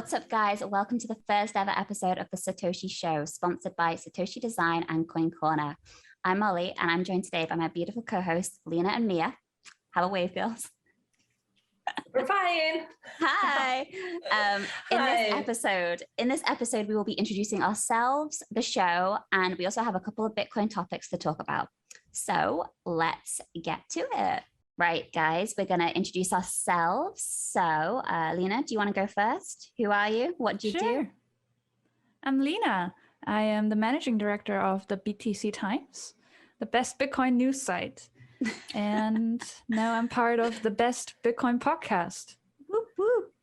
What's up, guys? Welcome to the first ever episode of the SatoSHE Show, sponsored by SatoSHE Design and Coin Corner. I'm Molly, and I'm joined today by my beautiful co-hosts, Lena and Mia. Have a wave, girls. We're fine. Hi. In this episode, we will be introducing ourselves, the show, and we also have a couple of Bitcoin topics to talk about. So let's get to it. Right, guys, we're going to introduce ourselves. So, Lena, do you want to go first? Who are you? What do you do? I'm Lena. I am the managing director of the BTC Times, the best Bitcoin news site. And now I'm part of the best Bitcoin podcast. Whoop, whoop.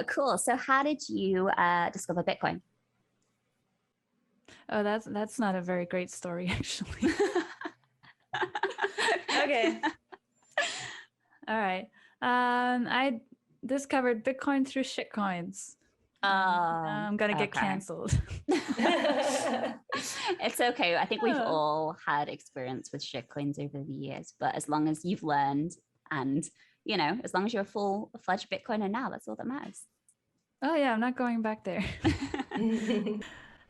Cool. So how did you discover Bitcoin? Oh, that's not a very great story, actually. Okay. All right. I discovered Bitcoin through shitcoins. I'm gonna get canceled. It's okay. I think we've all had experience with shitcoins over the years, but as long as you've learned and, you know, as long as you're a full-fledged Bitcoiner now, that's all that matters. Oh yeah, I'm not going back there.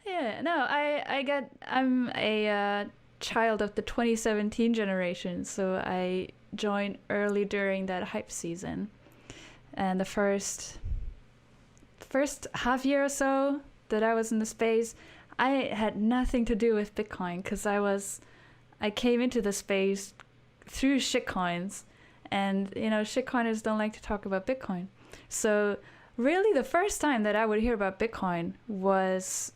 Yeah, no, I'm a child of the 2017 generation, so I joined early during that hype season, and the first half year or so that I was in the space, I had nothing to do with Bitcoin because I came into the space through shitcoins, and you know, shitcoiners don't like to talk about Bitcoin. So really the first time that I would hear about Bitcoin was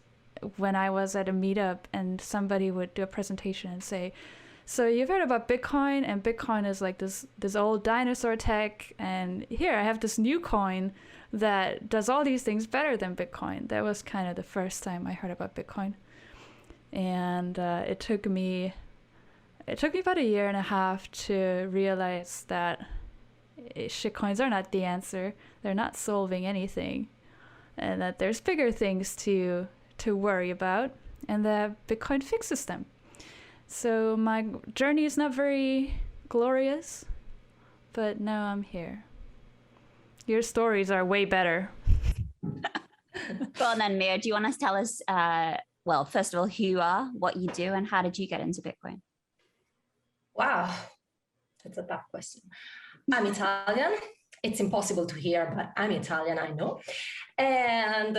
when I was at a meetup and somebody would do a presentation and say, so you've heard about Bitcoin, and Bitcoin is like this old dinosaur tech, and here I have this new coin that does all these things better than Bitcoin. That was kind of the first time I heard about Bitcoin. And it took me about a year and a half to realize that shitcoins are not the answer. They're not solving anything, and that there's bigger things to worry about, and that Bitcoin fixes them. So my journey is not very glorious, but now I'm here. Your stories are way better. Go on then, Mia. Do you want to tell us, well, first of all, who you are, what you do, and how did you get into Bitcoin? Wow, that's a tough question. I'm Italian. It's impossible to hear, but I'm Italian, I know. And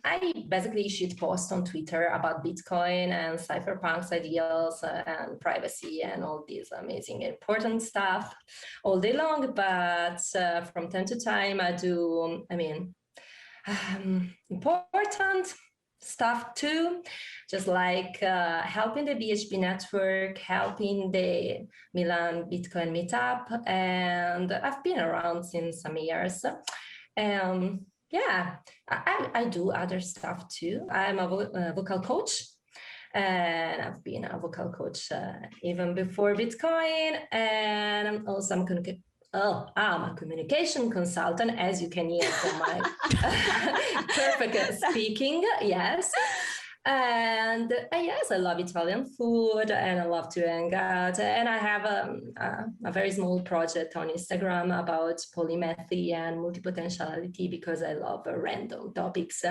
I basically shoot posts on Twitter about Bitcoin and cypherpunk's ideals and privacy and all these amazing, important stuff all day long. But from time to time, I do, important stuff too, just like helping the BHB network, helping the Milan Bitcoin meetup, and I've been around since some years. Yeah, I do other stuff too. I'm a vocal coach, and I've been a vocal coach even before Bitcoin, and I'm also I'm a communication consultant, as you can hear from my perfect speaking, yes. And yes, I love Italian food, and I love to hang out. And I have a very small project on Instagram about polymathy and multipotentiality, because I love random topics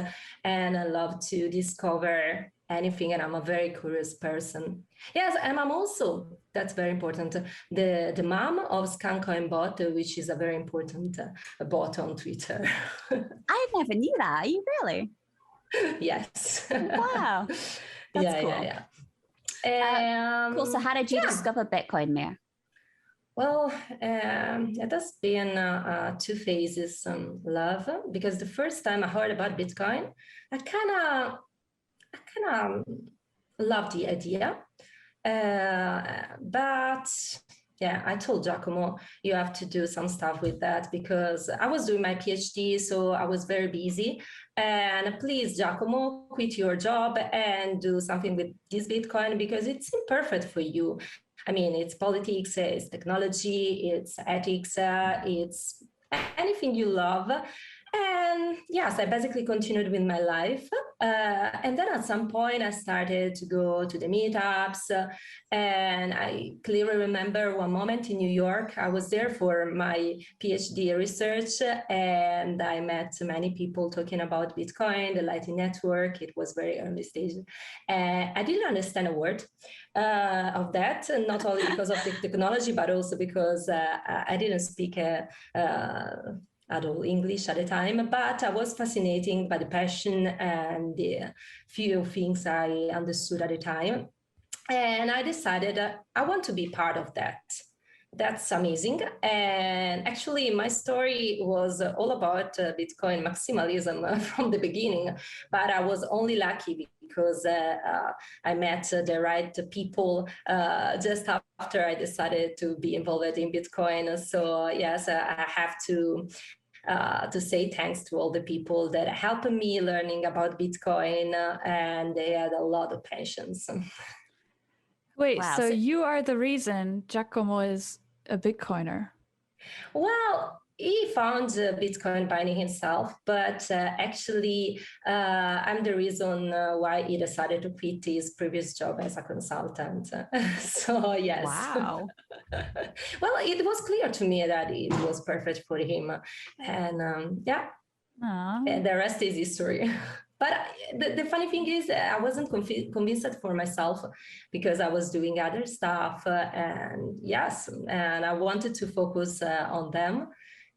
and I love to discover anything, and I'm a very curious person. Yes, and I'm also, that's very important, the mom of ScanCoinBot, which is a very important bot on Twitter. I never knew that. Are you really? Yes. Wow. That's cool. Yeah. Cool. So how did you discover Bitcoin, Mia? Well, it has been 2 phases, love, because the first time I heard about Bitcoin, I kind of loved the idea. But yeah, I told Giacomo, you have to do some stuff with that, because I was doing my PhD, so I was very busy. And please, Giacomo, quit your job and do something with this Bitcoin, because it's imperfect for you. I mean, it's politics, it's technology, it's ethics, it's anything you love. And yes, I basically continued with my life. And then at some point, I started to go to the meetups. And I clearly remember one moment in New York. I was there for my PhD research, and I met many people talking about Bitcoin, the Lightning Network. It was very early stage. I didn't understand a word of that, not only because of the technology, but also because I didn't speak at all English at the time, but I was fascinated by the passion and the few things I understood at the time. And I decided I want to be part of that. That's amazing. And actually, my story was all about Bitcoin maximalism from the beginning, but I was only lucky because I met the right people just after I decided to be involved in Bitcoin. So yes, I have to say thanks to all the people that helped me learning about Bitcoin, and they had a lot of patience. Wait, Wow, so you are the reason Giacomo is a Bitcoiner? Well, he found Bitcoin by himself, but actually, I'm the reason why he decided to quit his previous job as a consultant. So, yes. Wow. Well, it was clear to me that it was perfect for him. And yeah, and the rest is history. But the funny thing is, I wasn't convinced for myself because I was doing other stuff. And yes, and I wanted to focus on them.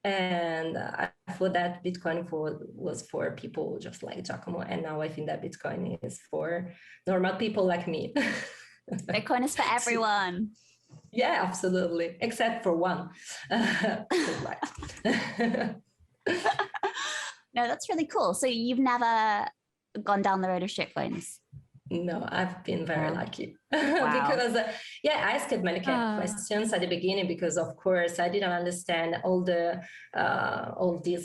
And I thought that Bitcoin was for people just like Giacomo. And now I think that Bitcoin is for normal people like me. Bitcoin is for everyone. Yeah, absolutely. Except for one. Right. No, that's really cool. So you've never gone down the road of shitcoins? No, I've been very lucky because I asked many questions at the beginning because, of course, I didn't understand all this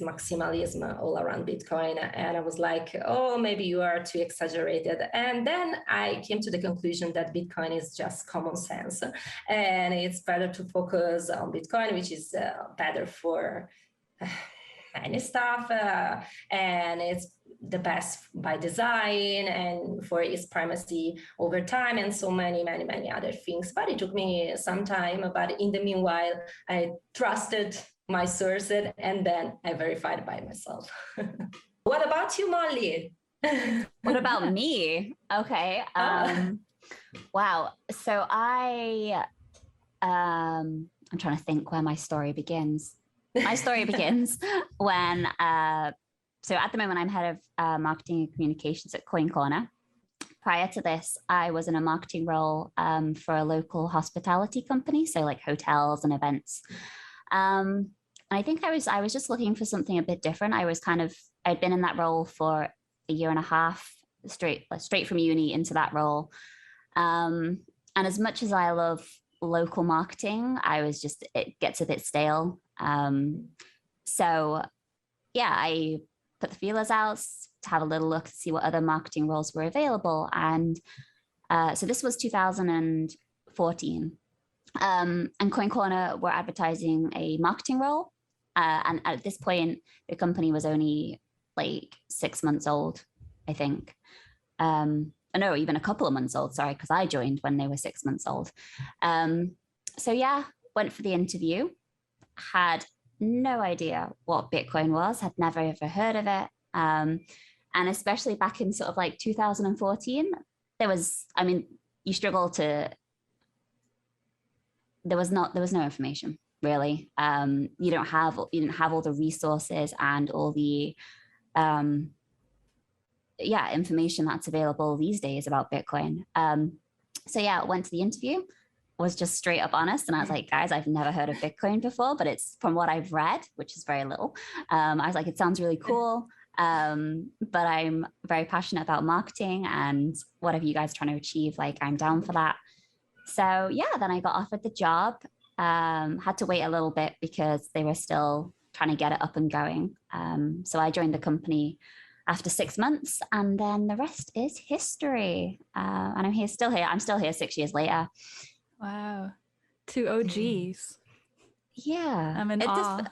maximalism all around Bitcoin, and I was like, oh, maybe you are too exaggerated. And then I came to the conclusion that Bitcoin is just common sense, and it's better to focus on Bitcoin, which is better for many stuff, and it's the best by design and for its primacy over time and so many other things. But it took me some time, but in the meanwhile I trusted my sources and then I verified by myself. What about you, Molly? What about me? Okay. Wow. So I'm trying to think where my story begins. My story begins when, so at the moment I'm head of marketing and communications at Coin Corner. Prior to this, I was in a marketing role for a local hospitality company, so like hotels and events. And I think I was just looking for something a bit different. I'd been in that role for a year and a half, straight from uni into that role. And as much as I love local marketing, it gets a bit stale. So yeah, I put the feelers out to have a little look to see what other marketing roles were available. And so this was 2014. And Coin Corner were advertising a marketing role. And at this point, the company was only like 6 months old, I think. No, even a couple of months old, sorry, because I joined when they were 6 months old. So yeah, went for the interview, had no idea what Bitcoin was, had never ever heard of it. And especially back in sort of like 2014, there was no information really. You didn't have all the resources and all the information that's available these days about Bitcoin. So yeah, went to the interview, was just straight up honest. And I was like, guys, I've never heard of Bitcoin before, but it's from what I've read, which is very little. I was like, it sounds really cool. But I'm very passionate about marketing and whatever you guys are trying to achieve, like I'm down for that. So yeah, then I got offered the job. Had to wait a little bit because they were still trying to get it up and going. So I joined the company after 6 months, and then the rest is history. And I'm still here. I'm still here 6 years later. Wow. 2 OGs. Yeah. I'm in awe.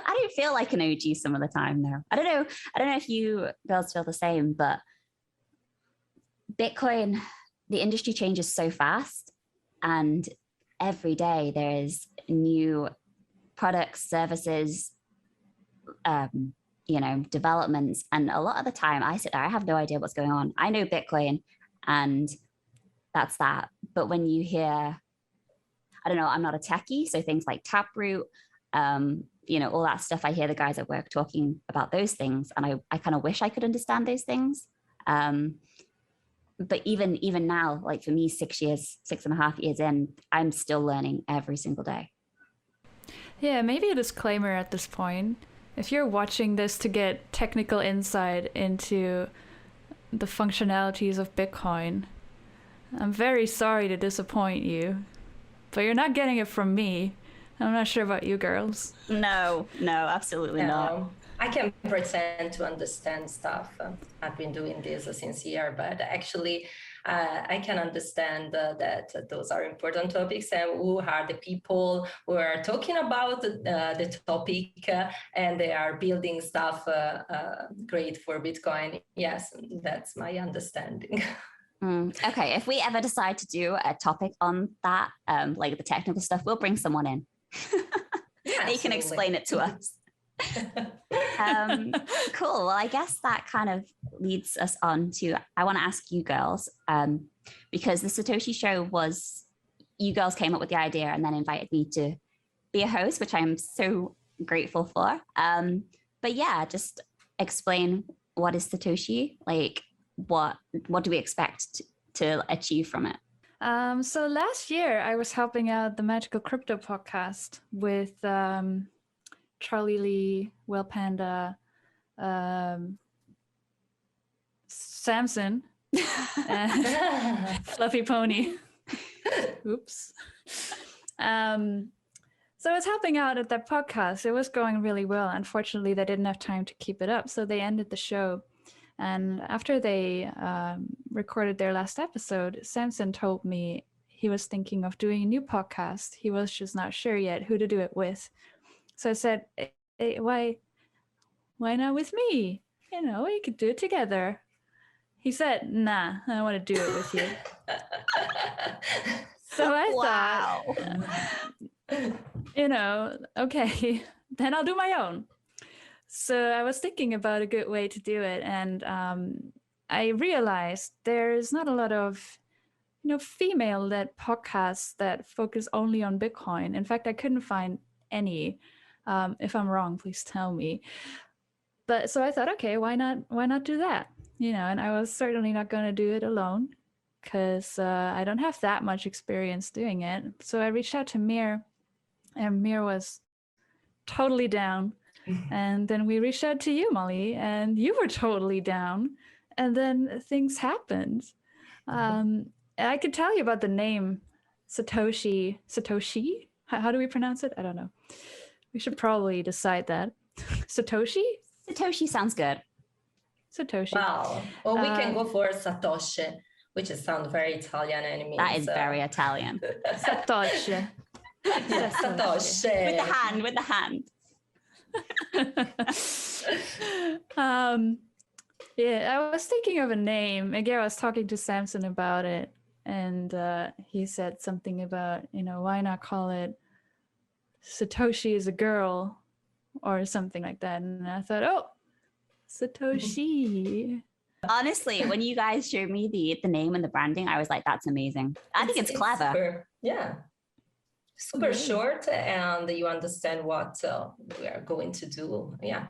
don't feel like an OG some of the time though. I don't know if you girls feel the same, but Bitcoin, the industry changes so fast, and every day there is new products, services, developments. And a lot of the time I sit there, I have no idea what's going on. I know Bitcoin and that's that. But when you hear, I don't know, I'm not a techie, so things like Taproot, all that stuff, I hear the guys at work talking about those things, and I kind of wish I could understand those things. But even now, like for me, 6.5 years in, I'm still learning every single day. Yeah, maybe a disclaimer at this point. If you're watching this to get technical insight into the functionalities of Bitcoin, I'm very sorry to disappoint you, but you're not getting it from me. I'm not sure about you girls. No, absolutely not. I can pretend to understand stuff. I've been doing this since year, but actually I can understand that those are important topics, and who are the people who are talking about the topic and they are building stuff great for Bitcoin. Yes, that's my understanding. Okay, if we ever decide to do a topic on that, like the technical stuff, we'll bring someone in. Yeah, they can explain it to us. Cool. Well, I guess that kind of leads us on to, I want to ask you girls, because the SatoSHE show was, you girls came up with the idea and then invited me to be a host, which I'm so grateful for. But yeah, just explain, what is SatoSHE? Like, what do we expect to achieve from it? So last year I was helping out the Magical Crypto podcast with Charlie Lee, Will Panda, Samson, and Fluffy Pony. Oops. So I was helping out at that podcast. It was going really well. Unfortunately, they didn't have time to keep it up, so they ended the show. And after they recorded their last episode, Samson told me he was thinking of doing a new podcast. He was just not sure yet who to do it with. So I said, hey, why not with me? We could do it together. He said, nah, I don't want to do it with you. So I thought, okay, then I'll do my own. So I was thinking about a good way to do it. And I realized there's not a lot of, female-led podcasts that focus only on Bitcoin. In fact, I couldn't find any. If I'm wrong, please tell me. But so I thought, okay, why not do that? And I was certainly not going to do it alone because I don't have that much experience doing it. So I reached out to Mir, and Mir was totally down. And then we reached out to you, Molly, and you were totally down. And then things happened. I could tell you about the name SatoSHE. SatoSHE? How do we pronounce it? I don't know. We should probably decide that. SatoSHE? SatoSHE sounds good. SatoSHE. Wow. Well, we can go for SatoSHE, which sounds very Italian and means, that is very Italian. SatoSHE. Yes, SatoSHE. With the hand. Yeah, I was thinking of a name. Again, I was talking to Samson about it, and he said something about, why not call it SatoSHE is a girl or something like that. And I thought, oh, SatoSHE. Honestly, when you guys showed me the name and the branding, I was like, that's amazing. I think it's clever. Super short, and you understand what we are going to do. Yeah,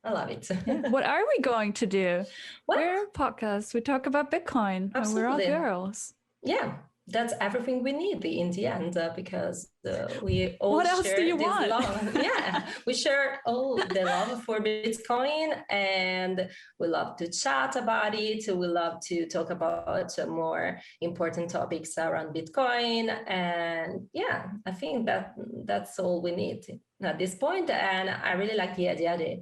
I love it. What are we going to do? We're a podcast. We talk about Bitcoin. Absolutely. And we're all girls. Yeah, that's everything we need in the end, because we all what else share do you this want? love. Yeah, we share all the love for Bitcoin, and we love to chat about it. We love to talk about more important topics around Bitcoin, and yeah, I think that's all we need at this point. And I really like the idea that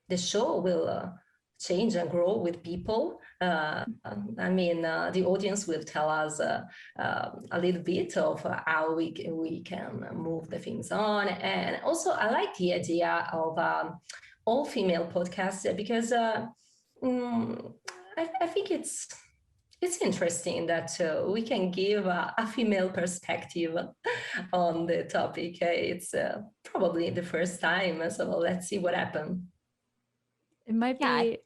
the show will change and grow with people. The audience will tell us a little bit of how we can move the things on. And also, I like the idea of all-female podcast because I think it's interesting that we can give a female perspective on the topic. It's probably the first time, so let's see what happens. It might be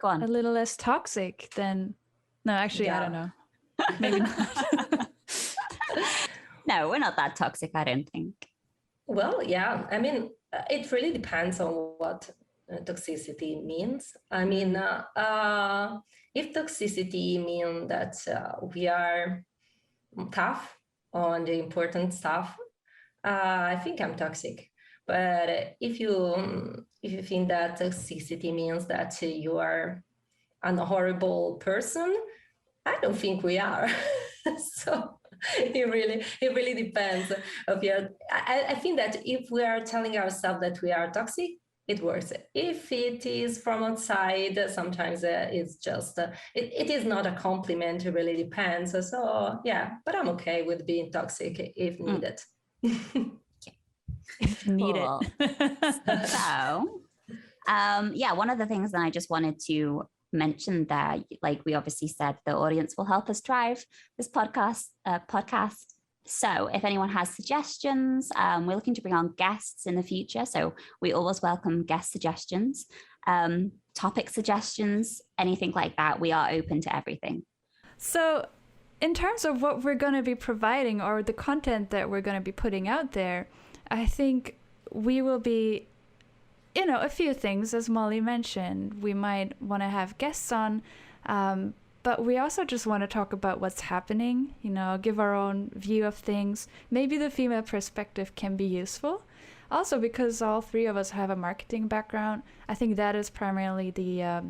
go on. a little less toxic than... No, actually, I don't know. Maybe not. No, we're not that toxic, I don't think. Well, yeah. I mean, it really depends on what toxicity means. I mean, if toxicity means that we are tough on the important stuff, I think I'm toxic. But if you think that toxicity means that you are a horrible person, I don't think we are. So it really depends. I think that if we are telling ourselves that we are toxic, it works. If it is from outside, sometimes it's just, it is not a compliment, it really depends. So yeah, but I'm okay with being toxic if needed. If needed. Cool. So, one of the things that I just wanted to mention there, like we obviously said, the audience will help us drive this podcast. So if anyone has suggestions, we're looking to bring on guests in the future. So we always welcome guest suggestions, topic suggestions, anything like that. We are open to everything. So in terms of what we're going to be providing or the content that we're going to be putting out there, I think we will be, a few things, as Molly mentioned. We might want to have guests on, but we also just want to talk about what's happening, give our own view of things. Maybe the female perspective can be useful. Also, because all three of us have a marketing background, I think that is primarily the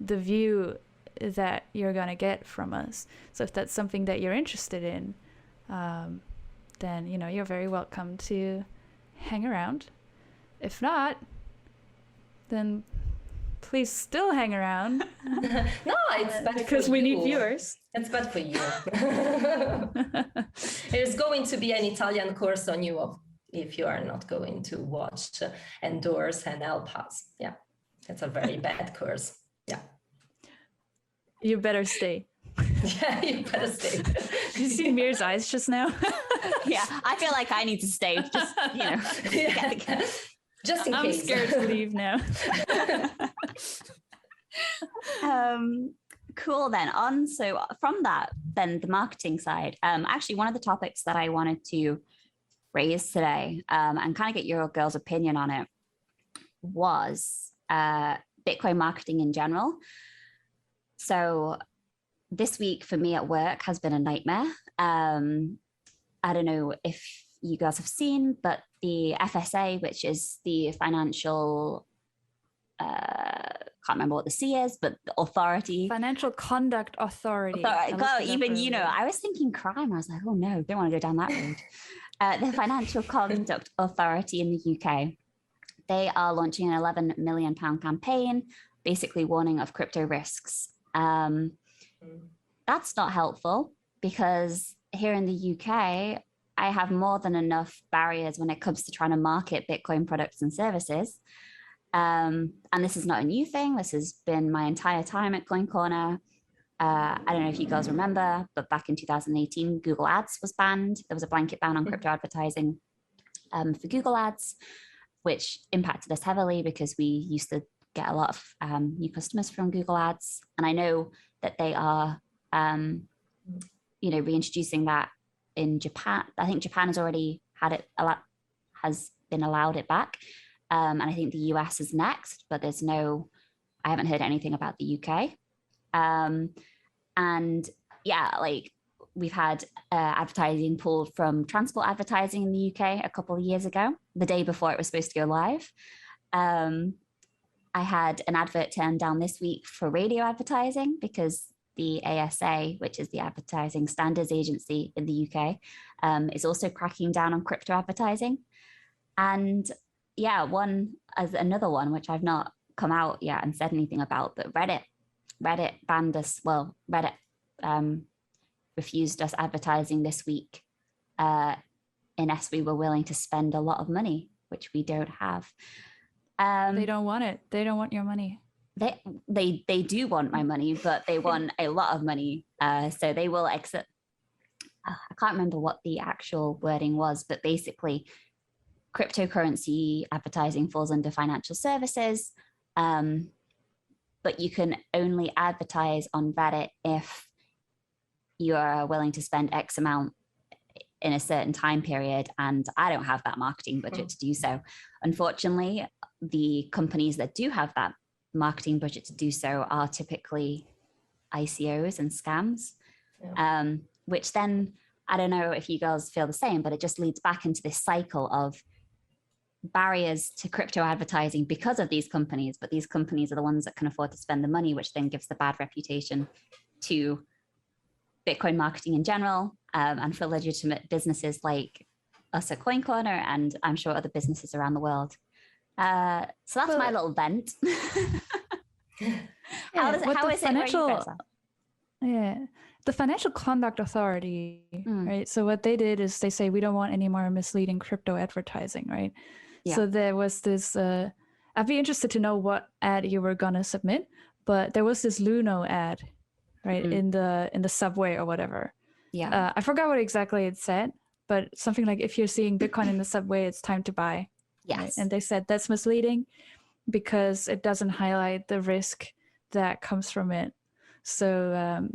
view that you're going to get from us. So if that's something that you're interested in, then, you're very welcome to hang around. If not, then please still hang around. No, it's bad because we need viewers. It's bad for you. There's going to be an Italian course on you if you are not going to watch, endorse, and help us. Yeah, it's a very bad course. Yeah. You better stay. Yeah, you better stay. Did you see Mir's eyes just now? Yeah, I feel like I need to stay. Just, just in case. I'm scared to leave now. Cool then. So from that, then the marketing side, actually one of the topics that I wanted to raise today and kind of get your girls' opinion on it was Bitcoin marketing in general. So this week for me at work has been a nightmare. I don't know if you guys have seen, but the FSA, which is the financial, can't remember what the C is, but the authority. Financial Conduct Authority. I was thinking crime. I was like, oh no, don't want to go down that road. The Financial Conduct Authority in the UK, they are launching an £11 million campaign, basically warning of crypto risks. That's not helpful because here in the UK, I have more than enough barriers when it comes to trying to market Bitcoin products and services. And this is not a new thing. This has been my entire time at Coin Corner. I don't know if you guys remember, but back in 2018, Google Ads was banned. There was a blanket ban on crypto advertising for Google Ads, which impacted us heavily because we used to get a lot of new customers from Google Ads. And I know that they are, reintroducing that in Japan. I think Japan has already had it, has been allowed it back. And I think the US is next, but I haven't heard anything about the UK. We've had advertising pulled from transport advertising in the UK a couple of years ago, the day before it was supposed to go live. I had an advert turned down this week for radio advertising because the ASA, which is the Advertising Standards Agency in the UK, is also cracking down on crypto advertising. And another one, which I've not come out yet and said anything about, but Reddit banned us. Well, Reddit refused us advertising this week unless we were willing to spend a lot of money, which we don't have. They don't want it. They don't want your money. They do want my money, but they want a lot of money. So they will exit. I can't remember what the actual wording was, but basically cryptocurrency advertising falls under financial services. But you can only advertise on Reddit if you are willing to spend X amount in a certain time period. And I don't have that marketing budget to do so. Unfortunately, the companies that do have that marketing budget to do so are typically ICOs and scams, which then, I don't know if you girls feel the same, but it just leads back into this cycle of barriers to crypto advertising because of these companies, but these companies are the ones that can afford to spend the money, which then gives the bad reputation to Bitcoin marketing in general, and for legitimate businesses like us at Coin Corner, and I'm sure other businesses around the world. So that's my little vent. How is it? Yeah, the Financial Conduct Authority, right? So what they did is they say we don't want any more misleading crypto advertising, right? Yeah. So there was this. I'd be interested to know what ad you were gonna submit, but there was this Luno ad, right, in the subway or whatever. Yeah, I forgot what exactly it said, but something like, if you're seeing Bitcoin in the subway, it's time to buy. Yes, right? And they said that's misleading because it doesn't highlight the risk that comes from it. So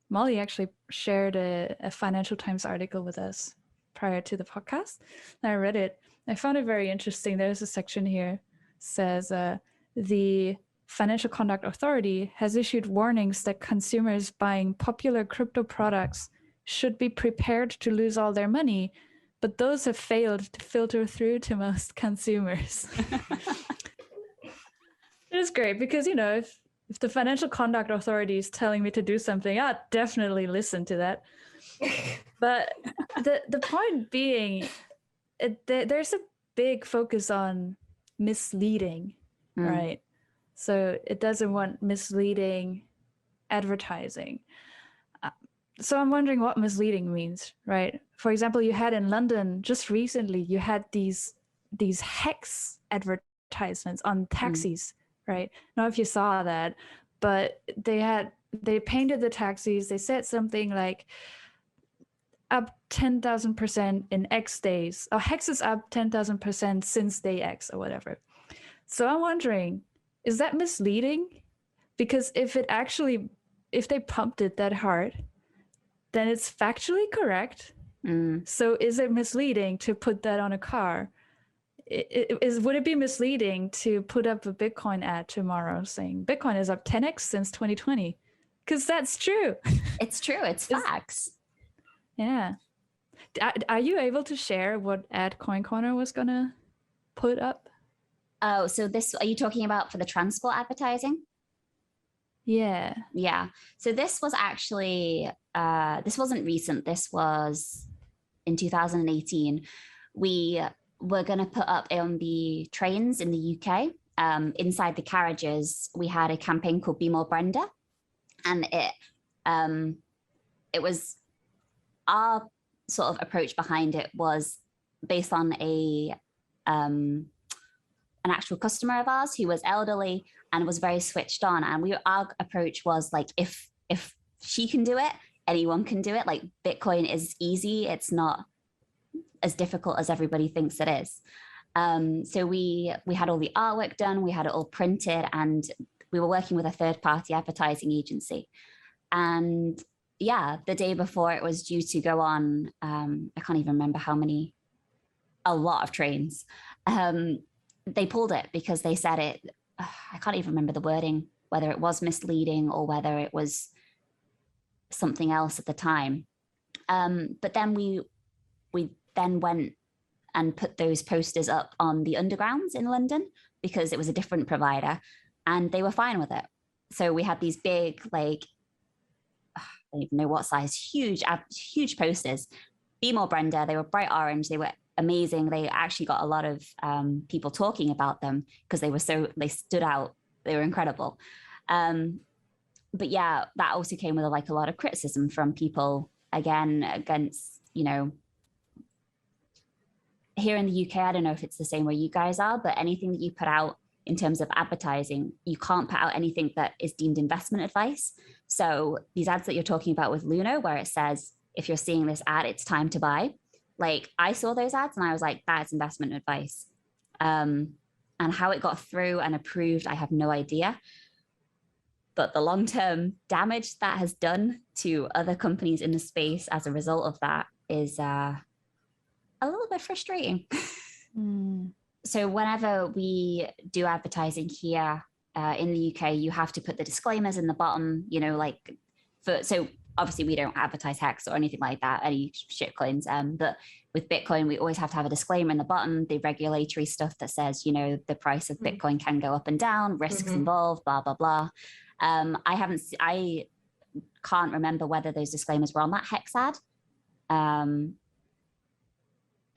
Molly actually shared a Financial Times article with us prior to the podcast. And I read it. I found it very interesting. There's a section here says the Financial Conduct Authority has issued warnings that consumers buying popular crypto products should be prepared to lose all their money, but those have failed to filter through to most consumers. It is great because, you know, if the Financial Conduct Authority is telling me to do something, I'll definitely listen to that. But the point being, there's a big focus on misleading, right? So it doesn't want misleading advertising. So I'm wondering what misleading means, right? For example, you had in London just recently, you had these hex advertisements on taxis, right? I don't know if you saw that, but they painted the taxis. They said something like up 10,000% in X days, or hex is up 10,000% since day X or whatever. So I'm wondering, is that misleading? Because if they pumped it that hard, then it's factually correct. So is it misleading to put that on a car? Would it be misleading to put up a Bitcoin ad tomorrow saying Bitcoin is up 10x since 2020? Because that's true. It's true. It's facts. Yeah. Are you able to share what ad Coin Corner was going to put up? Oh, so are you talking about for the transport advertising? Yeah. Yeah. So this was actually, this wasn't recent. This was in 2018. We were going to put up on the trains in the UK, inside the carriages, we had a campaign called Be More Brenda. And it was, our sort of approach behind it was based on an actual customer of ours who was elderly and was very switched on. And our approach was like, if she can do it, anyone can do it. Like, Bitcoin is easy. It's not as difficult as everybody thinks it is. So we had all the artwork done, we had it all printed, and we were working with a third-party advertising agency. And yeah, the day before it was due to go on, I can't even remember how many, a lot of trains. They pulled it because they said it, I can't even remember the wording, whether it was misleading or whether it was something else at the time. But then we then went and put those posters up on the undergrounds in London because it was a different provider, and they were fine with it. So we had these big, like, I don't even know what size, huge posters. Be More Brenda, they were bright orange, they were amazing. They actually got a lot of people talking about them because they stood out they were incredible. But yeah, that also came with like a lot of criticism from people, again, against, you know, here in the UK, I don't know if it's the same where you guys are, but anything that you put out in terms of advertising, you can't put out anything that is deemed investment advice. So these ads that you're talking about with Luno, where it says, if you're seeing this ad, it's time to buy. Like, I saw those ads and I was like, that's investment advice. And how it got through and approved, I have no idea. But the long-term damage that has done to other companies in the space as a result of that is a little bit frustrating. So whenever we do advertising here in the UK, you have to put the disclaimers in the bottom, you know, like so obviously we don't advertise Hex or anything like that, any shitcoins. But with Bitcoin, we always have to have a disclaimer in the bottom, the regulatory stuff that says, you know, the price of Bitcoin can go up and down, risks involved, blah, blah, blah. I can't remember whether those disclaimers were on that Hex ad.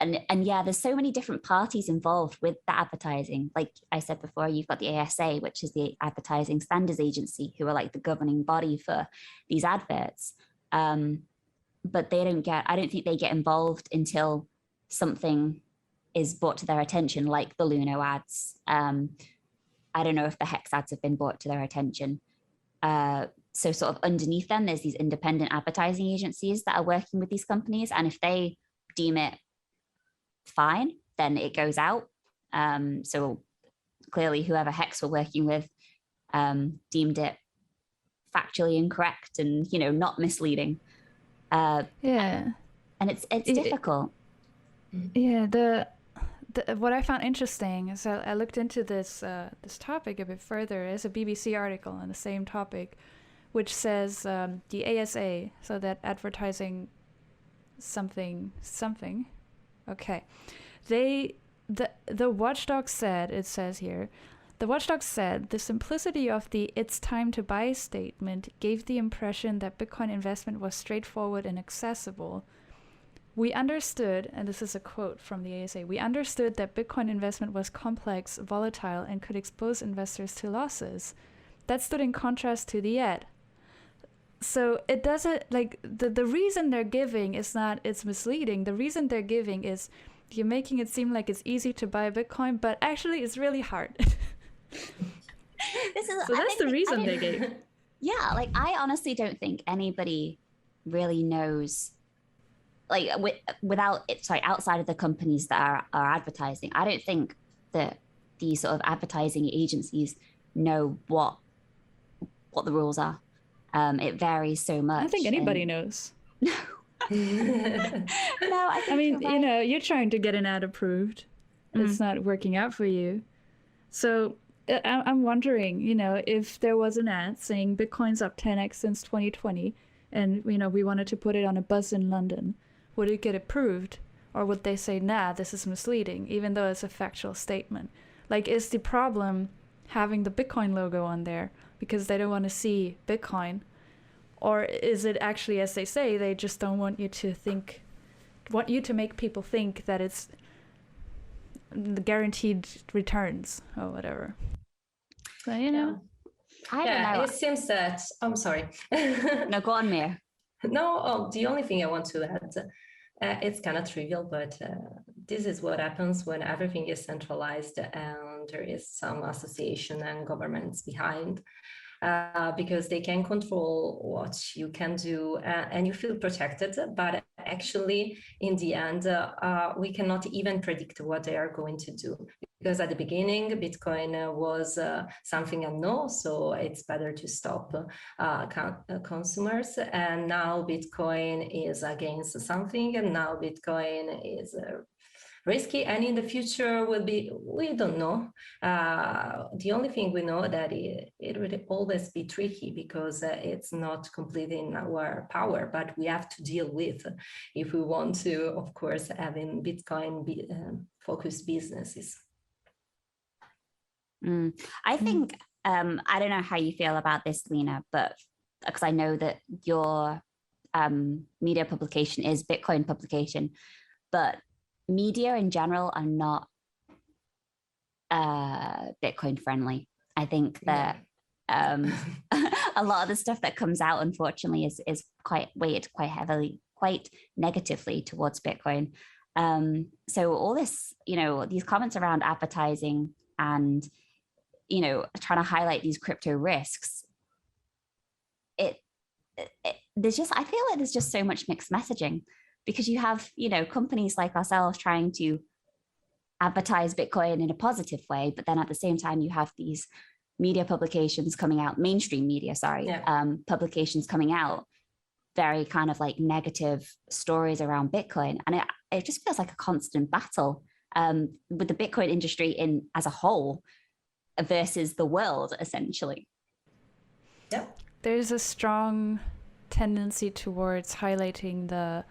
And yeah, there's so many different parties involved with the advertising. Like I said before, you've got the ASA, which is the Advertising Standards Agency, who are like the governing body for these adverts. But I don't think they get involved until something is brought to their attention, like the Luno ads. I don't know if the Hex ads have been brought to their attention. So sort of underneath them, there's these independent advertising agencies that are working with these companies. And if they deem it fine, then it goes out. So clearly whoever Hex were working with deemed it factually incorrect and, you know, not misleading. And it's difficult. Yeah, what I found interesting is I looked into this topic a bit further. There's a BBC article on the same topic, which says the ASA, so that advertising something. Okay, the watchdog said, it says here, the watchdog said the simplicity of the "it's time to buy" statement gave the impression that Bitcoin investment was straightforward and accessible. We understood, and this is a quote from the ASA, we understood that Bitcoin investment was complex, volatile, and could expose investors to losses. That stood in contrast to the ad. So it doesn't, like, the reason they're giving is not it's misleading. The reason they're giving is you're making it seem like it's easy to buy Bitcoin, but actually it's really hard. So that's the reason they gave. Yeah, like, I honestly don't think anybody really knows, like, outside of the companies that are advertising, I don't think that these sort of advertising agencies know what the rules are. It varies so much. I don't think anybody knows. No. I mean, you know, you're trying to get an ad approved. It's not working out for you. So I'm wondering, you know, if there was an ad saying Bitcoin's up 10x since 2020, and, you know, we wanted to put it on a bus in London, would it get approved? Or would they say, nah, this is misleading, even though it's a factual statement? Like, is the problem having the Bitcoin logo on there because they don't want to see Bitcoin? Or is it actually, as they say, they just don't want you to make people think that it's the guaranteed returns or whatever. So, you know. I don't know. It seems that, I'm sorry. No, go on, Mir. No, the only thing I want to add, it's kind of trivial, but this is what happens when everything is centralized and there is some association and governments behind. Because they can control what you can do and you feel protected. But actually, in the end, we cannot even predict what they are going to do. Because at the beginning, Bitcoin was something unknown, so it's better to stop consumers. And now Bitcoin is against something, and now Bitcoin is risky, and in the future will be, we don't know. The only thing we know that it will always be tricky because it's not completely in our power, but we have to deal with if we want to, of course, have in Bitcoin focused businesses. I think, I don't know how you feel about this, Lena, but because I know that your media publication is Bitcoin publication, but media in general are not Bitcoin friendly. I think that a lot of the stuff that comes out, unfortunately, is quite weighted quite heavily, quite negatively towards Bitcoin. So all this, these comments around advertising and, trying to highlight these crypto risks, I feel like there's just so much mixed messaging, because you have, companies like ourselves trying to advertise Bitcoin in a positive way, but then at the same time, you have these media publications coming out, mainstream media, publications coming out, very kind of like negative stories around Bitcoin. And it just feels like a constant battle with the Bitcoin industry as a whole versus the world, essentially. Yeah. There's a strong tendency towards highlighting the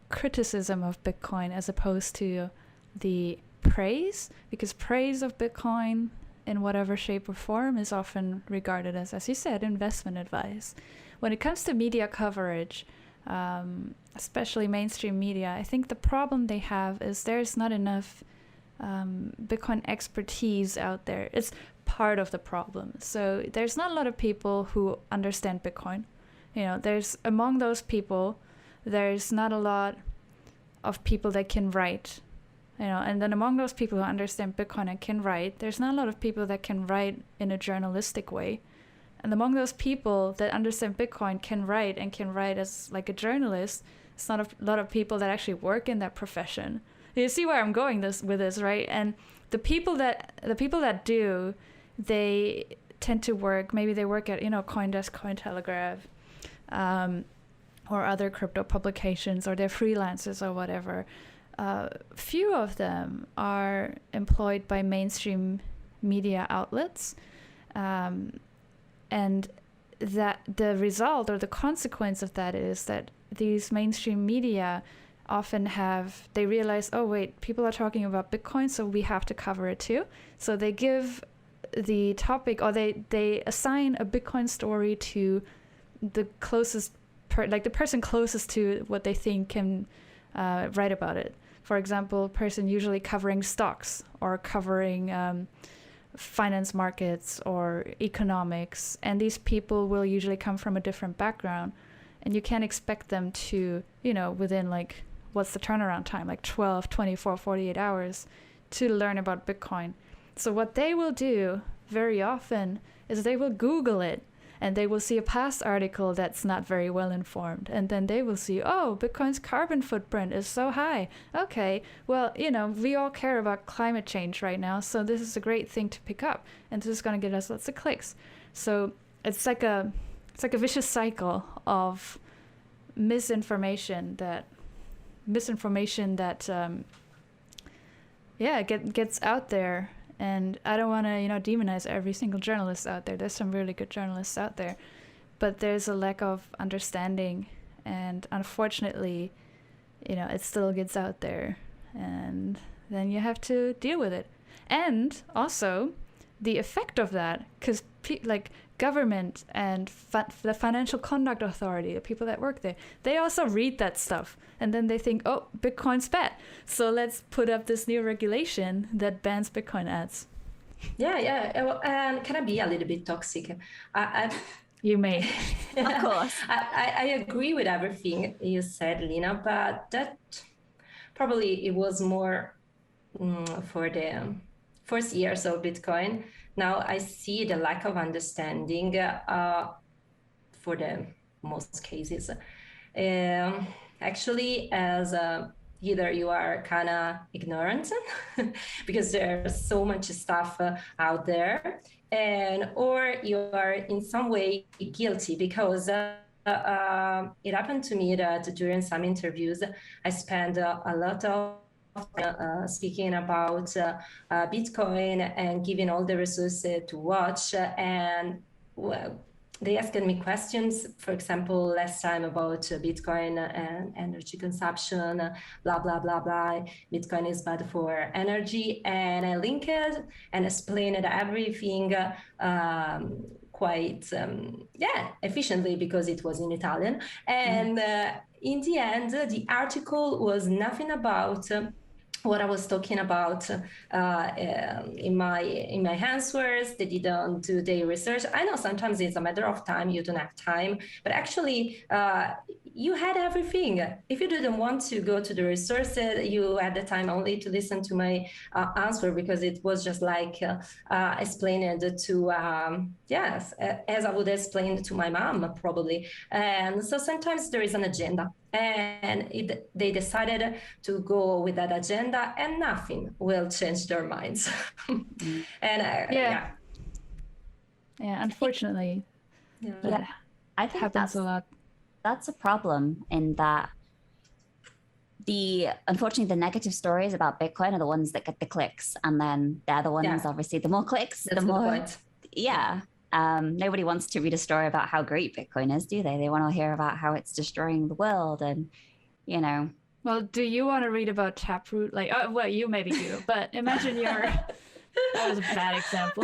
criticism of Bitcoin as opposed to the praise, because praise of Bitcoin in whatever shape or form is often regarded as you said, investment advice. When it comes to media coverage, especially mainstream media, I think the problem they have is there's not enough Bitcoin expertise out there. It's part of the problem. So there's not a lot of people who understand Bitcoin. There's among those people, there's not a lot of people that can write. And then among those people who understand Bitcoin and can write, there's not a lot of people that can write in a journalistic way. And among those people that understand Bitcoin can write as like a journalist, it's not a lot of people that actually work in that profession. You see where I'm going with this, right? And the people that do, they tend to work. Maybe they work at CoinDesk, Cointelegraph, or other crypto publications, or they're freelancers or whatever. Few of them are employed by mainstream media outlets, and that the result or the consequence of that is that these mainstream media often they realize, oh wait, people are talking about Bitcoin, so we have to cover it too. So they give the topic, or they assign a Bitcoin story to the closest the person closest to what they think can write about it. For example, a person usually covering stocks or covering finance markets or economics, and these people will usually come from a different background, and you can't expect them to, within what's the turnaround time, 12, 24, 48 hours to learn about Bitcoin. So what they will do very often is they will Google it, and they will see a past article that's not very well informed. And then they will see, oh, Bitcoin's carbon footprint is so high. Okay, well, we all care about climate change right now, so this is a great thing to pick up. And this is going to get us lots of clicks. So it's like a vicious cycle of misinformation that gets out there. And I don't want to, demonize every single journalist out there. There's some really good journalists out there. But there's a lack of understanding. And unfortunately, it still gets out there. And then you have to deal with it. And also, the effect of that, because government and the Financial Conduct Authority, the people that work there, they also read that stuff. And then they think, oh, Bitcoin's bad, so let's put up this new regulation that bans Bitcoin ads. Yeah. And can I be a little bit toxic? You may. Of course. I agree with everything you said, Lina, but that probably it was more for the first years of Bitcoin. Now I see the lack of understanding for the most cases. Actually, as either you are kind of ignorant because there's so much stuff out there, or you are in some way guilty because it happened to me that during some interviews, I spent a lot of speaking about Bitcoin and giving all the resources to watch, and they asked me questions, for example, last time about Bitcoin and energy consumption, blah, blah, blah, blah. Bitcoin is bad for energy. And I linked and explained everything quite efficiently because it was in Italian. And in the end, the article was nothing about what I was talking about in my answers. They didn't do their research. I know sometimes it's a matter of time. You don't have time, but actually you had everything. If you didn't want to go to the resources, you had the time only to listen to my answer, because it was just like explained to yes, as I would explain to my mom probably. And so sometimes there is an agenda, and they decided to go with that agenda, and nothing will change their minds. And Yeah, unfortunately, that I think happens a lot. That's a problem, in that unfortunately the negative stories about Bitcoin are the ones that get the clicks, and then they're the ones, obviously, the more clicks, that's the more point. Nobody wants to read a story about how great Bitcoin is, do they? They want to hear about how it's destroying the world, and Well, do you want to read about Taproot? Like, well, you maybe do, but imagine that was a bad example.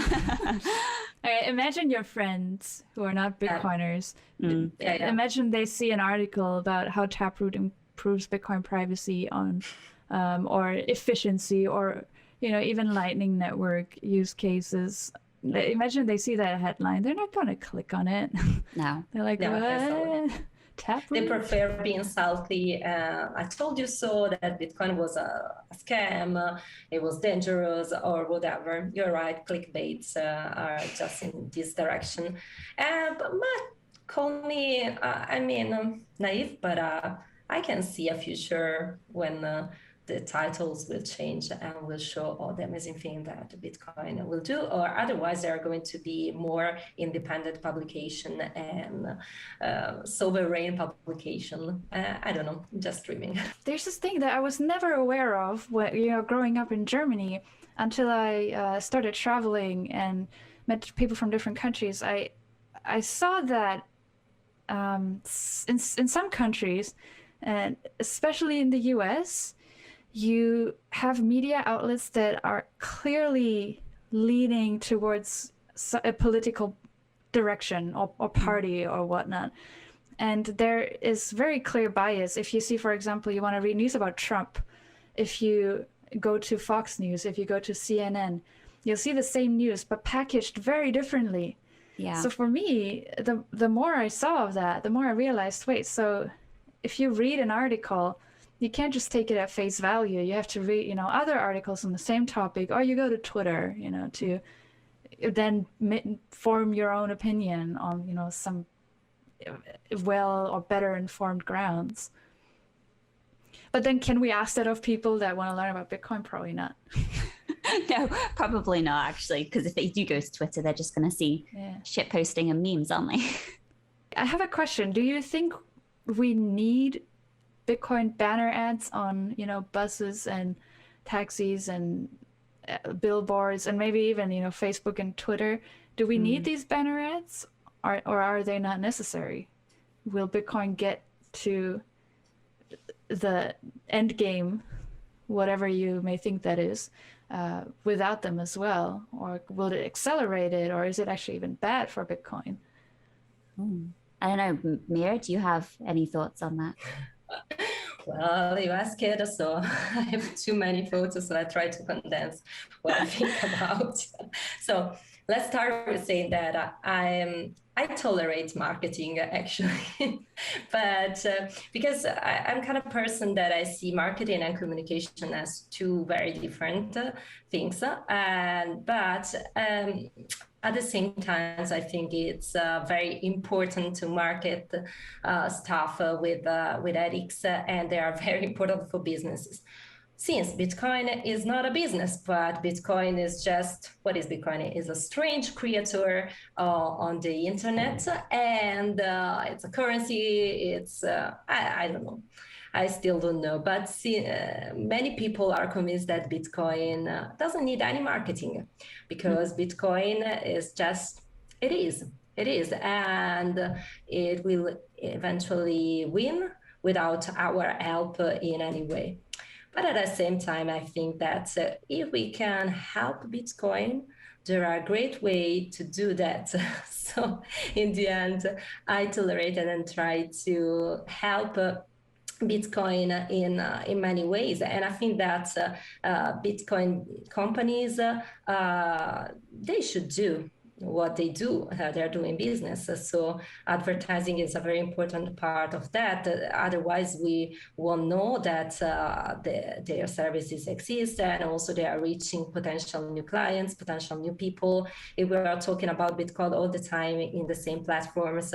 Okay, imagine your friends who are not Bitcoiners. Imagine they see an article about how Taproot improves Bitcoin privacy on, or efficiency, or even Lightning Network use cases. Imagine they see that headline. They're not going to click on it. No. They're like, what? Taproot? They prefer being salty. I told you so, that Bitcoin was a scam, it was dangerous, or whatever. You're right, clickbaits are just in this direction. But call me, naive, but I can see a future when the titles will change and will show all the amazing thing that Bitcoin will do, or otherwise there are going to be more independent publication and sovereign publication. I don't know, just dreaming. There's this thing that I was never aware of when, growing up in Germany, until I started traveling and met people from different countries. I saw that in some countries, and especially in the US, you have media outlets that are clearly leaning towards a political direction or party or whatnot. And there is very clear bias. If you see, for example, you want to read news about Trump, if you go to Fox News, if you go to CNN, you'll see the same news, but packaged very differently. Yeah. So for me, the more I saw of that, the more I realized, wait, so if you read an article, you can't just take it at face value. You have to read, other articles on the same topic, or you go to Twitter, to then form your own opinion on, some well or better informed grounds. But then can we ask that of people that want to learn about Bitcoin? Probably not. No, probably not, actually, because if they do go to Twitter, they're just going to see shit posting and memes, aren't they? I have a question. Do you think we need Bitcoin banner ads on, buses and taxis and billboards, and maybe even, Facebook and Twitter? Do we need these banner ads, or are they not necessary? Will Bitcoin get to the end game, whatever you may think that is, without them as well? Or will it accelerate it, or is it actually even bad for Bitcoin? I don't know, Mira, do you have any thoughts on that? Well, you asked it, so I have too many photos, so I try to condense what I think about. So let's start with saying that I tolerate marketing, actually, but because I'm kind of person that I see marketing and communication as two very different things, but at the same time, I think it's very important to market stuff with ethics, and they are very important for businesses. Since Bitcoin is not a business, but Bitcoin is just, what is Bitcoin? It is a strange creature on the internet, and it's a currency. It's, I don't know. I still don't know, but many people are convinced that Bitcoin doesn't need any marketing, because Bitcoin is just, it is, and it will eventually win without our help in any way. But at the same time, I think that if we can help Bitcoin, there are great ways to do that. So in the end, I tolerate it and try to help Bitcoin in many ways. And I think that Bitcoin companies, they should do what they do. They're doing business. So advertising is a very important part of that. Otherwise, we won't know that their services exist, and also they are reaching potential new clients, potential new people. If we are talking about Bitcoin all the time in the same platforms,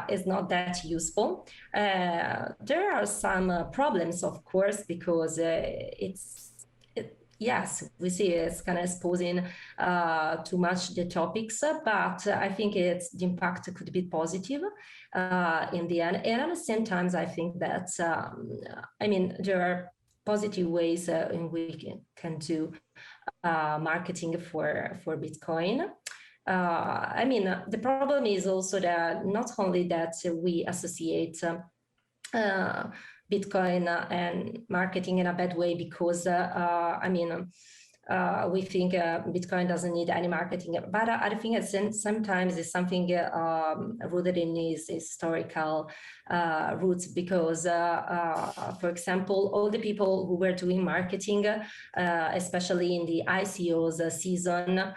it's not that useful. There are some problems, of course, because yes, we see it's kind of exposing too much the topics, but I think the impact could be positive in the end. And at the same time, I think that, there are positive ways in which we can do marketing for Bitcoin. The problem is also that not only that we associate Bitcoin and marketing in a bad way because we think Bitcoin doesn't need any marketing, but I think sometimes it's something rooted in its historical roots, because, for example, all the people who were doing marketing, especially in the ICOs season,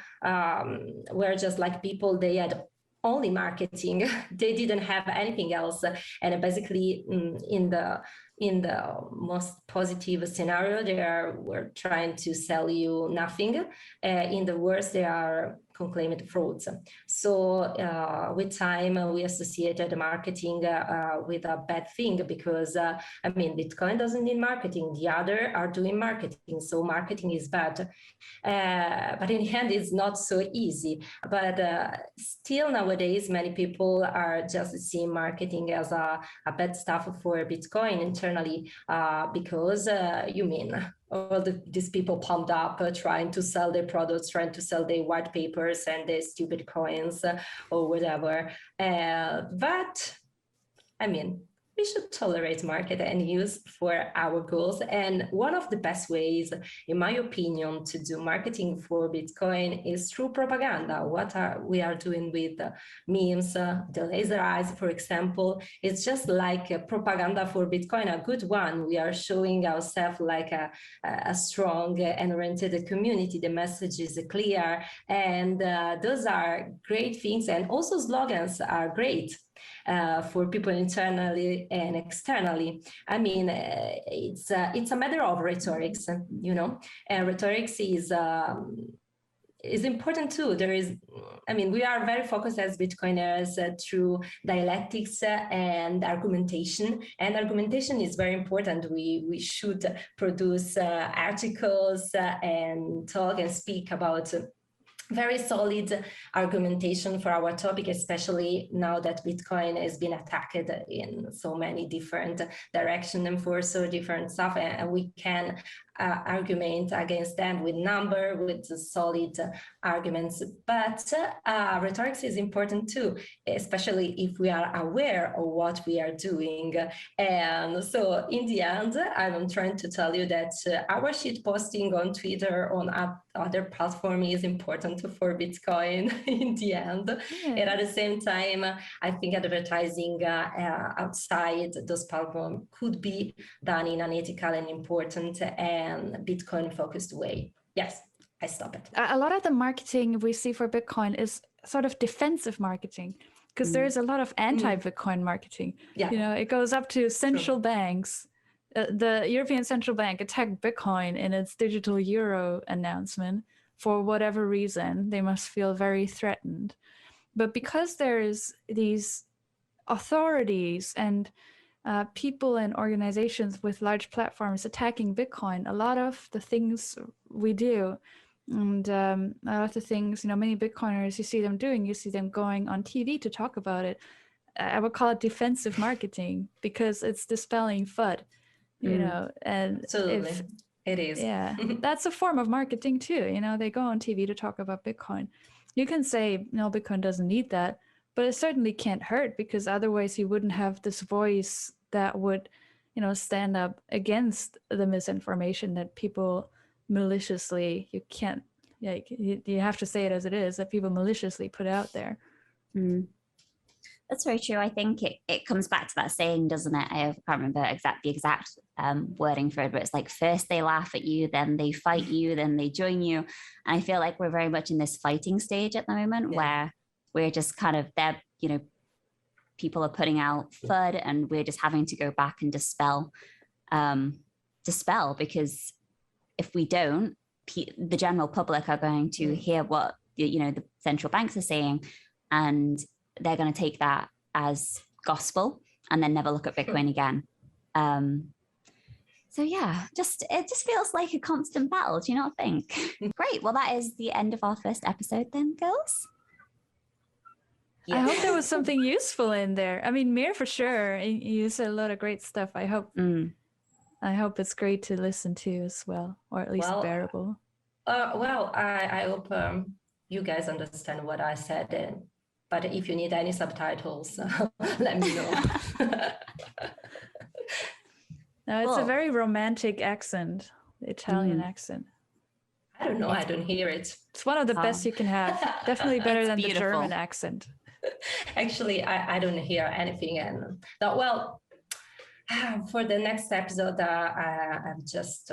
were just like people, they had only marketing. They didn't have anything else. And basically in the most positive scenario, were trying to sell you nothing. In the worst, they are conclaimed frauds. So with time, we associated marketing with a bad thing, because Bitcoin doesn't need marketing. The other are doing marketing, so marketing is bad. But in the end, it's not so easy. But still nowadays, many people are just seeing marketing as a bad stuff for Bitcoin internally, because all these people pumped up trying to sell their products, trying to sell their white papers and their stupid coins or whatever. But we should tolerate market and use for our goals. And one of the best ways, in my opinion, to do marketing for Bitcoin is through propaganda. What we are doing with memes, the laser eyes, for example, it's just like a propaganda for Bitcoin, a good one. We are showing ourselves like a strong and oriented community. The message is clear, and those are great things. And also slogans are great. For people internally and externally. It's a matter of rhetorics, and rhetorics is important too. We are very focused as Bitcoiners through dialectics and argumentation is very important. We should produce articles and talk and speak about very solid argumentation for our topic, especially now that Bitcoin has been attacked in so many different directions and for so different stuff, and we can argument against them with solid arguments. But rhetorics is important too, especially if we are aware of what we are doing. And so in the end, I'm trying to tell you that our shit posting on Twitter, on other platform is important for Bitcoin in the end. Yeah. And at the same time, I think advertising outside those platforms could be done in an ethical and important and Bitcoin focused way. Yes, I stop it. A lot of the marketing we see for Bitcoin is sort of defensive marketing, because there's a lot of anti-Bitcoin marketing. Yeah. It goes up to central banks. The European Central Bank attacked Bitcoin in its digital euro announcement. For whatever reason, they must feel very threatened. But because there's these authorities and people and organizations with large platforms attacking Bitcoin, a lot of the things we do and a lot of the things, many Bitcoiners, you see them doing, you see them going on TV to talk about it. I would call it defensive marketing, because it's dispelling FUD, and absolutely. It is. Yeah, that's a form of marketing too. They go on TV to talk about Bitcoin. You can say, no, Bitcoin doesn't need that, but it certainly can't hurt, because otherwise you wouldn't have this voice that would, stand up against the misinformation that people maliciously, you have to say it as it is, that people maliciously put out there. Mm. That's very true. I think it comes back to that saying, doesn't it? I can't remember the exact wording for it, but it's like first they laugh at you, then they fight you, then they join you. And I feel like we're very much in this fighting stage at the moment where we're just kind of there, you know, people are putting out FUD and we're just having to go back and dispel because if we don't, the general public are going to hear what, you know, the central banks are saying, and they're going to take that as gospel and then never look at Bitcoin again. So yeah, it just feels like a constant battle. Do you not think? Great. Well, that is the end of our first episode then, girls. Yeah. I hope there was something useful in there. I mean, Mir for sure. You said a lot of great stuff. I hope it's great to listen to as well, or at least bearable. I hope you guys understand what I said. But if you need any subtitles, let me know. No, it's a very romantic accent, the Italian accent. I don't know. I don't hear it. It's one of the best you can have. Definitely better than the German accent. Actually, I don't hear anything. And for the next episode, I've just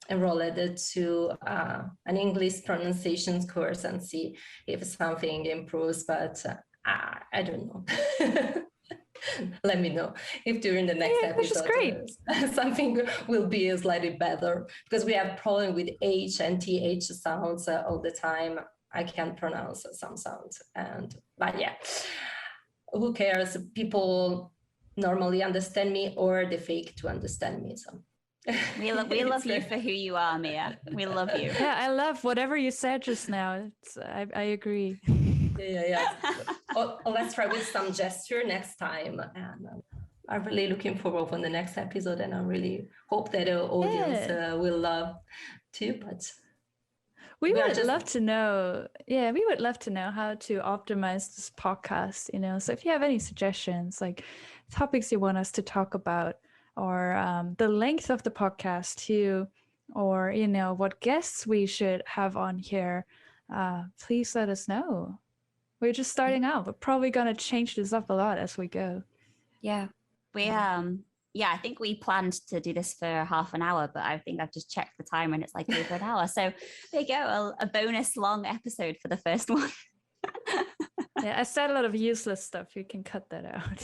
enrolled to an English pronunciation course and see if something improves, but I don't know. Let me know if during the next episode something will be slightly better, because we have problem with H and TH sounds all the time. I can't pronounce some sounds, but yeah, who cares? People normally understand me, or they fake to understand me. So we love you for who you are, Mia. We love you. Yeah, I love whatever you said just now. I agree. Yeah. Let's try with some gesture next time. And I'm really looking forward for the next episode, and I really hope that the audience will love too. But we would love to know how to optimize this podcast, you know. So if you have any suggestions, like topics you want us to talk about, or the length of the podcast too, or, you know, what guests we should have on here, please let us know. We're just starting out. We're probably going to change this up a lot as we go. Yeah. I think we planned to do this for half an hour, but I think I've just checked the time and it's like over an hour. So there you go, a bonus long episode for the first one. Yeah, I said a lot of useless stuff. You can cut that out.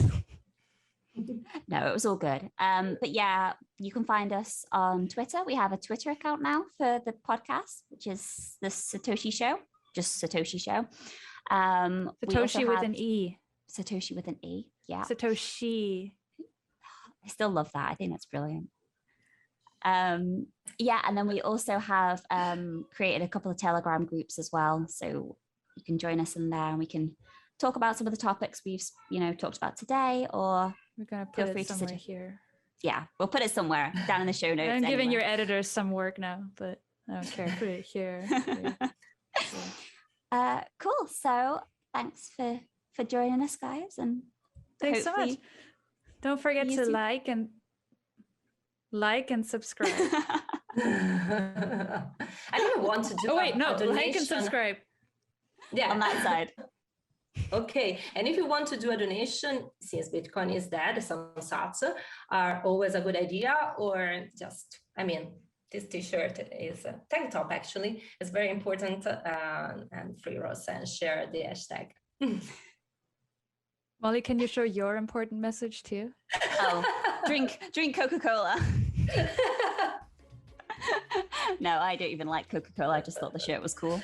No, it was all good. But yeah, you can find us on Twitter. We have a Twitter account now for the podcast, which is the SatoSHE Show, just SatoSHE Show. SatoSHE with an E. SatoSHE with an E, yeah. SatoSHE. I still love that. I think that's brilliant. And then we also have created a couple of Telegram groups as well. So you can join us in there and we can talk about some of the topics we've, you know, talked about today, or we're going to put it somewhere here. Yeah, we'll put it somewhere down in the show notes. I'm giving your editors some work now, but I don't care. Put it here. Cool. So thanks for joining us, guys, and thanks so much. Don't forget to like and subscribe. I didn't want to do. Like and subscribe. Yeah, on that side. Okay, and if you want to do a donation, since Bitcoin is dead, some sats are always a good idea, or just, this t-shirt is a tank top, actually. It's very important, and free roast and share the hashtag. Molly, can you show your important message too? Oh, drink Coca-Cola. No, I don't even like Coca-Cola. I just thought the shirt was cool.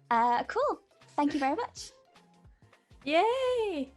Cool. Thank you very much. Yay!